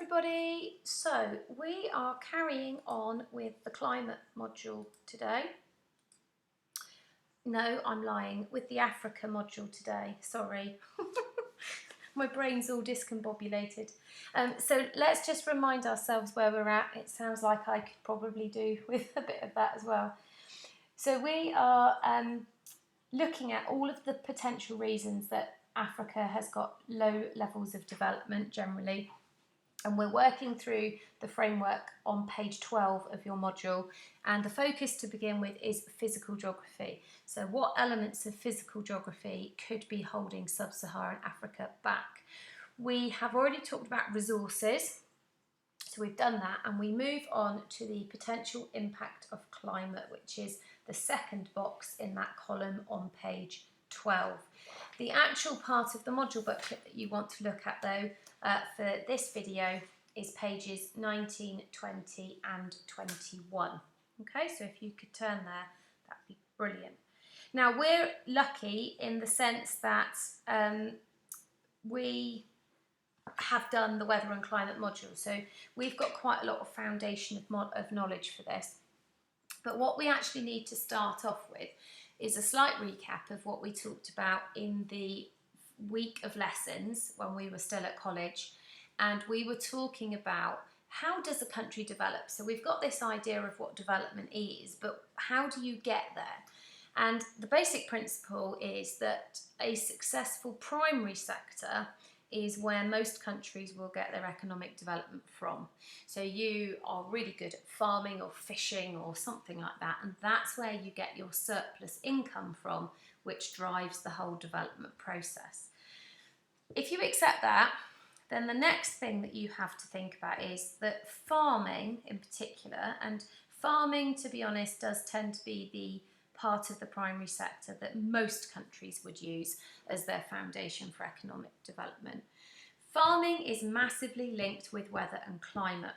everybody. So we are carrying on with the climate module today. No, I'm lying, with the Africa module today, sorry. My brain's all discombobulated. So let's just remind ourselves where we're at. It sounds like I could probably do with a bit of that as well. So we are looking at all of the potential reasons that Africa has got low levels of development generally. And we're working through the framework on page 12 of your module, and the focus to begin with is physical geography. So what elements of physical geography could be holding sub-Saharan Africa back? We have already talked about resources, so we've done that, and we move on to the potential impact of climate, which is the second box in that column on page 12. The actual part of the module booklet that you want to look at though for this video is pages 19, 20 and 21. Okay, so if you could turn there, that'd be brilliant. Now we're lucky in the sense that we have done the weather and climate module, so we've got quite a lot of foundation of knowledge for this. But what we actually need to start off with is a slight recap of what we talked about in the week of lessons when we were still at college, and we were talking about how does a country develop. So we've got this idea of what development is, but how do you get there? And the basic principle is that a successful primary sector is where most countries will get their economic development from. So you are really good at farming or fishing or something like that, and that's where you get your surplus income from, which drives the whole development process. If you accept that, then the next thing that you have to think about is that farming in particular, and farming, to be honest, does tend to be the part of the primary sector that most countries would use as their foundation for economic development. Farming is massively linked with weather and climate.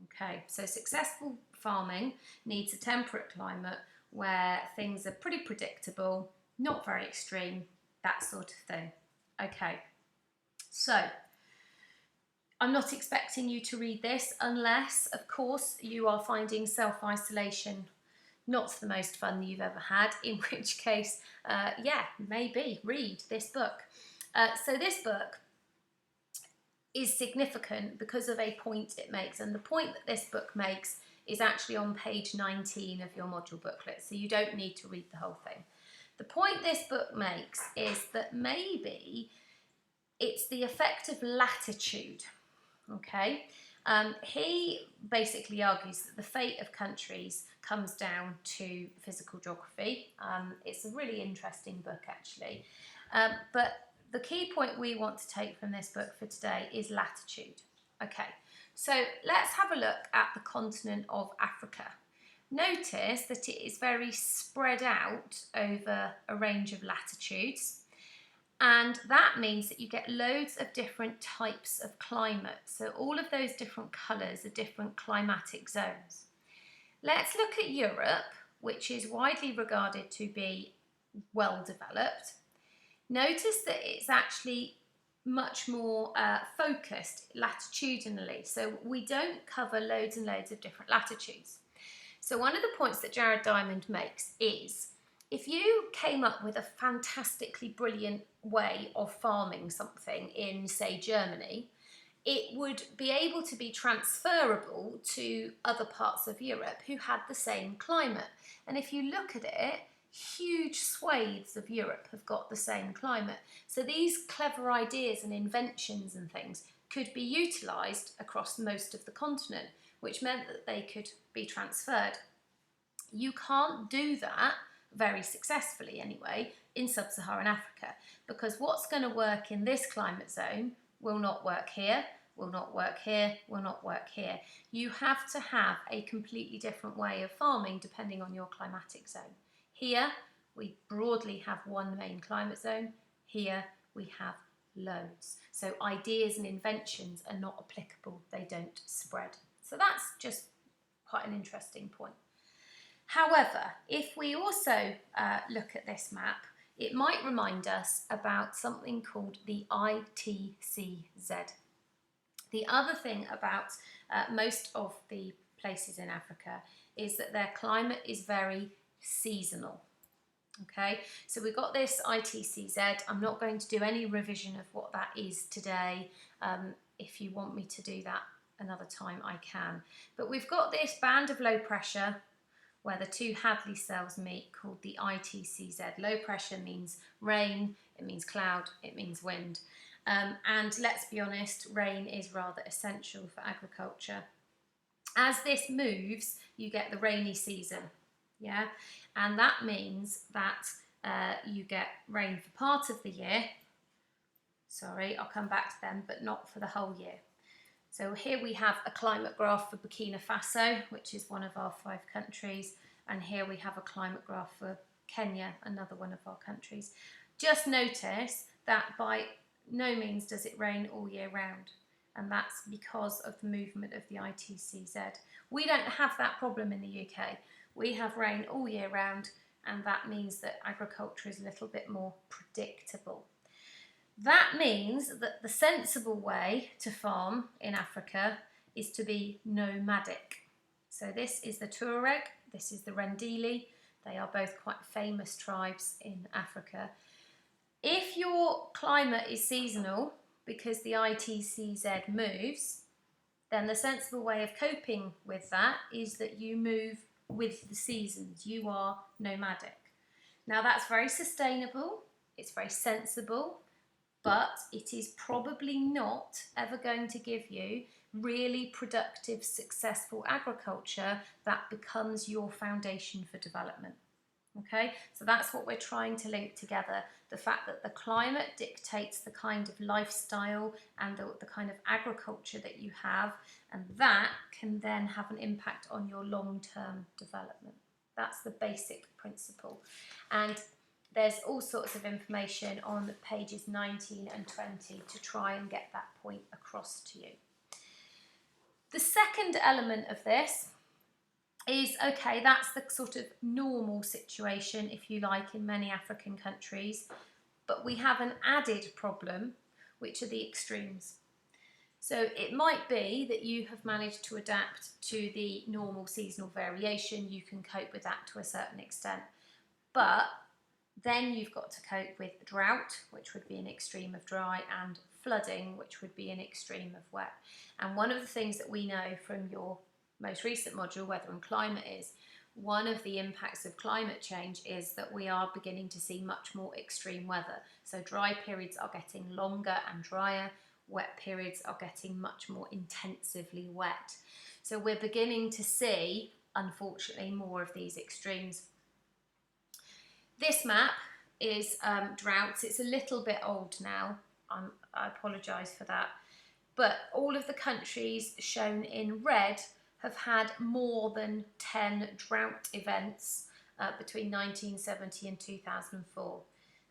Okay, so successful farming needs a temperate climate where things are pretty predictable, not very extreme, that sort of thing. Okay, so I'm not expecting you to read this unless, of course, you are finding self-isolation not the most fun you've ever had, in which case, yeah, maybe read this book. So this book is significant because of a point it makes, and the point that this book makes is actually on page 19 of your module booklet, so you don't need to read the whole thing. The point this book makes is that maybe it's the effect of latitude, okay? He basically argues that the fate of countries comes down to physical geography. It's a really interesting book actually, but the key point we want to take from this book for today is latitude. Okay, so let's have a look at the continent of Africa. Notice that it is very spread out over a range of latitudes. And that means that you get loads of different types of climate. So all of those different colours are different climatic zones. Let's look at Europe, which is widely regarded to be well developed. Notice that it's actually much more focused latitudinally. So we don't cover loads and loads of different latitudes. So one of the points that Jared Diamond makes is, if you came up with a fantastically brilliant way of farming something in, say, Germany, it would be able to be transferable to other parts of Europe who had the same climate. And if you look at it, huge swathes of Europe have got the same climate. So these clever ideas and inventions and things could be utilised across most of the continent, which meant that they could be transferred. You can't do that very successfully anyway in sub-Saharan Africa, because what's going to work in this climate zone will not work here, will not work here, will not work here. You have to have a completely different way of farming depending on your climatic zone. Here we broadly have one main climate zone, here we have loads. So ideas and inventions are not applicable, they don't spread. So that's just quite an interesting point. However, if we also look at this map, it might remind us about something called the ITCZ. The other thing about most of the places in Africa is that their climate is very seasonal. Okay, so we've got this ITCZ. I'm not going to do any revision of what that is today. If you want me to do that another time, I can. But we've got this band of low pressure where the two Hadley cells meet, called the ITCZ. Low pressure means rain, it means cloud, it means wind. And let's be honest, rain is rather essential for agriculture. As this moves, you get the rainy season, yeah? And that means that you get rain for part of the year. Sorry, I'll come back to them, but not for the whole year. So here we have a climate graph for Burkina Faso, which is one of our 5 countries. And here we have a climate graph for Kenya, another one of our countries. Just notice that by no means does it rain all year round. And that's because of the movement of the ITCZ. We don't have that problem in the UK. We have rain all year round, and that means that agriculture is a little bit more predictable. That means that the sensible way to farm in Africa is to be nomadic. So this is the Tuareg, this is the Rendili. They are both quite famous tribes in Africa. If your climate is seasonal, because the ITCZ moves, then the sensible way of coping with that is that you move with the seasons. You are nomadic. Now that's very sustainable, it's very sensible, but it is probably not ever going to give you really productive, successful agriculture that becomes your foundation for development. Okay, so that's what we're trying to link together, the fact that the climate dictates the kind of lifestyle and the kind of agriculture that you have, and that can then have an impact on your long-term development. That's the basic principle. And there's all sorts of information on pages 19 and 20 to try and get that point across to you. The second element of this is, okay, that's the sort of normal situation, if you like, in many African countries, but we have an added problem, which are the extremes. So it might be that you have managed to adapt to the normal seasonal variation, you can cope with that to a certain extent, but then you've got to cope with drought, which would be an extreme of dry, and flooding, which would be an extreme of wet. And one of the things that we know from your most recent module, Weather and Climate, is one of the impacts of climate change is that we are beginning to see much more extreme weather. So dry periods are getting longer and drier, wet periods are getting much more intensively wet. So we're beginning to see, unfortunately, more of these extremes. This map is droughts. It's a little bit old now. I apologise for that. But all of the countries shown in red have had more than 10 drought events between 1970 and 2004.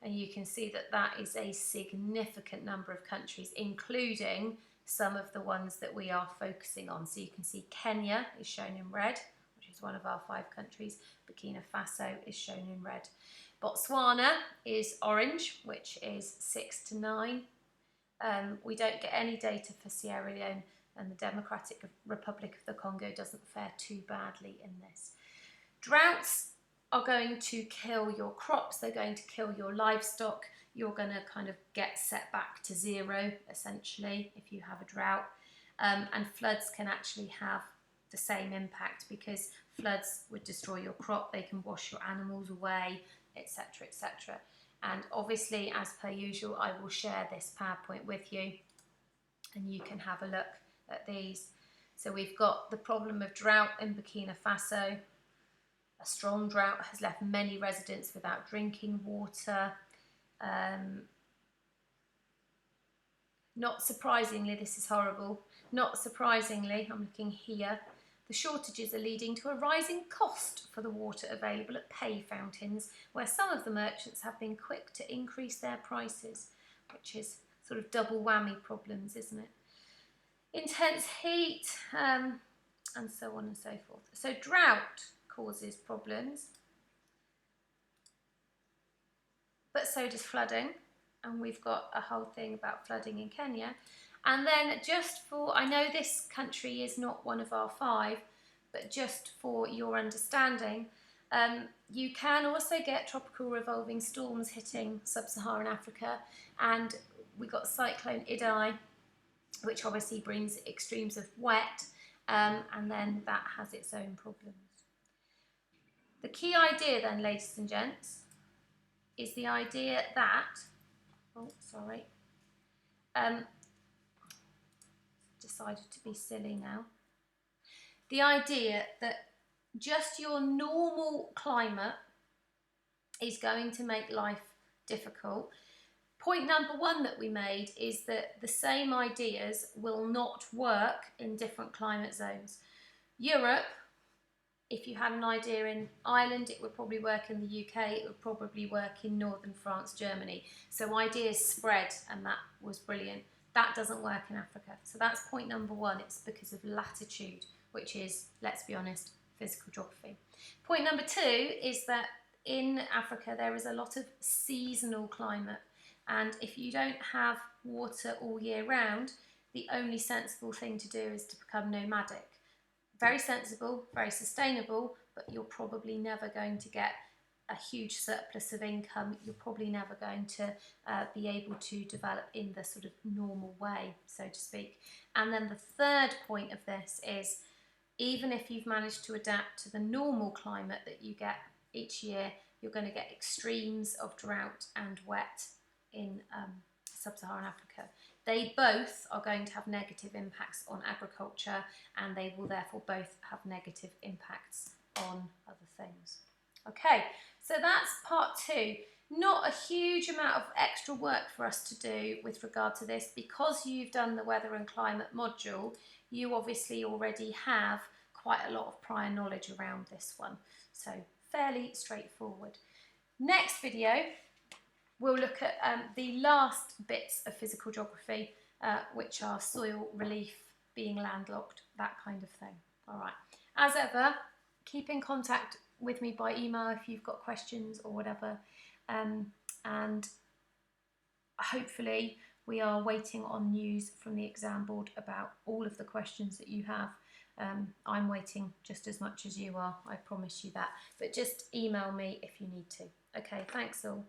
And you can see that that is a significant number of countries, including some of the ones that we are focusing on. So you can see Kenya is shown in red, which is one of our 5 countries. Burkina Faso is shown in red. Botswana is orange, which is 6 to 9. We don't get any data for Sierra Leone, and the Democratic Republic of the Congo doesn't fare too badly in this. Droughts are going to kill your crops, they're going to kill your livestock, you're going to kind of get set back to zero, essentially, if you have a drought. And floods can actually have the same impact, because floods would destroy your crop, they can wash your animals away, etc., etc. And obviously, as per usual, I will share this PowerPoint with you, and you can have a look at these. So we've got the problem of drought in Burkina Faso. A strong drought has left many residents without drinking water. Not surprisingly, this is horrible. Not surprisingly, I'm looking here, the shortages are leading to a rising cost for the water available at pay fountains, where some of the merchants have been quick to increase their prices, which is sort of double whammy problems, isn't it? Intense heat, and so on and so forth. So drought causes problems, but so does flooding, and we've got a whole thing about flooding in Kenya. And then just for, I know this country is not one of our 5, but just for your understanding, you can also get tropical revolving storms hitting sub-Saharan Africa, and we got Cyclone Idai, which obviously brings extremes of wet, and then that has its own problems. The key idea then, ladies and gents, is the idea that, decided to be silly now. The idea that just your normal climate is going to make life difficult. Point number 1 that we made is that the same ideas will not work in different climate zones. Europe, if you had an idea in Ireland, it would probably work in the UK, it would probably work in northern France, Germany. So ideas spread, and that was brilliant. That doesn't work in Africa. So that's point number 1, it's because of latitude, which is, let's be honest, physical geography. Point number 2 is that in Africa there is a lot of seasonal climate, and if you don't have water all year round, the only sensible thing to do is to become nomadic. Very sensible, very sustainable, but you're probably never going to get a huge surplus of income. You're probably never going to be able to develop in the sort of normal way, so to speak. And then the third point of this is, even if you've managed to adapt to the normal climate that you get each year, you're going to get extremes of drought and wet in sub-Saharan Africa. They both are going to have negative impacts on agriculture, and they will therefore both have negative impacts on other things. Okay, so that's part 2. Not a huge amount of extra work for us to do with regard to this, because you've done the weather and climate module. You obviously already have quite a lot of prior knowledge around this one, so fairly straightforward. Next video, we'll look at the last bits of physical geography, which are soil relief, being landlocked, that kind of thing. All right. As ever, keep in contact with me by email if you've got questions or whatever. And hopefully we are waiting on news from the exam board about all of the questions that you have. I'm waiting just as much as you are, I promise you that. But just email me if you need to. Okay, thanks all.